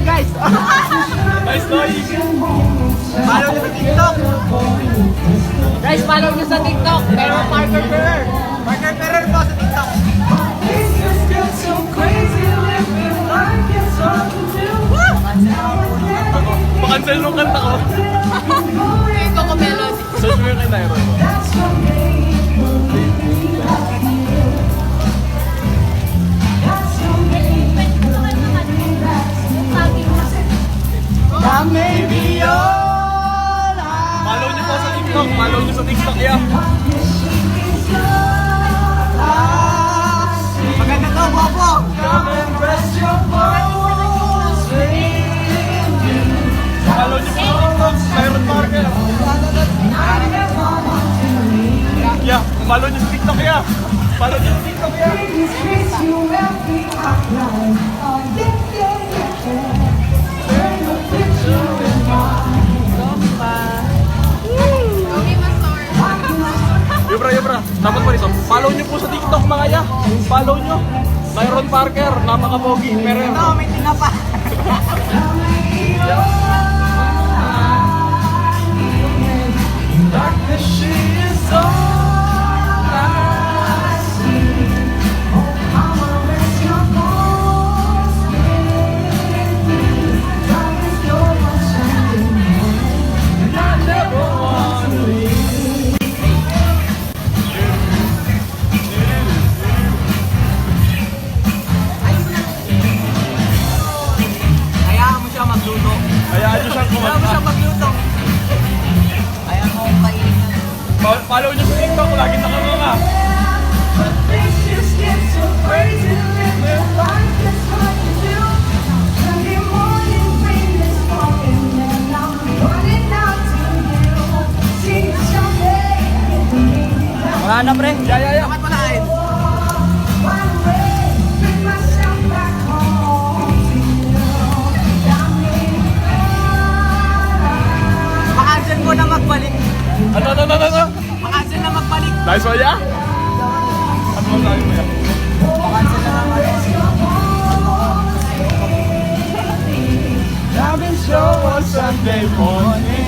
guys. Nice toy. Follow nyo sa TikTok. Guys, follow nyo sa TikTok. Pero Parker Ferrer. Parker Ferrer po sa TikTok. Pakancel nung kanta ko. Ito ko melody. Search mo yung kay Nairo. Maybe all Follow nyo po sa TikTok. Follow nyo sa TikTok, yeah. Maganda to, Bobo. Follow nyo po sa TikTok. Myron Parker. Yeah, follow nyo sa TikTok, yeah. Follow nyo sa TikTok, yeah. Yobra. Dapat pa rin. Follow nyo po sa TikTok mga ya. Follow nyo. Myron Parker. Napaka-pogi. Pero Ito, may tinapa. darkness she is all I see. And I never wanna leave. Hayaan mo siya magluto. Hayaan nyo siyang Hayaan mo siya kumanta. magluto. Hayaan mo akong kainin. Follow nyo sa TikTok. Lagi nakanganga. Wala na, pre. Yeah. Dapat malain. Makancel mo na magbalik. Ano? Makancel na magbalik. Nice one, yeah? Ano mo sabi mo, yeah? Makancel na magbalik. I've been sure on Sunday morning.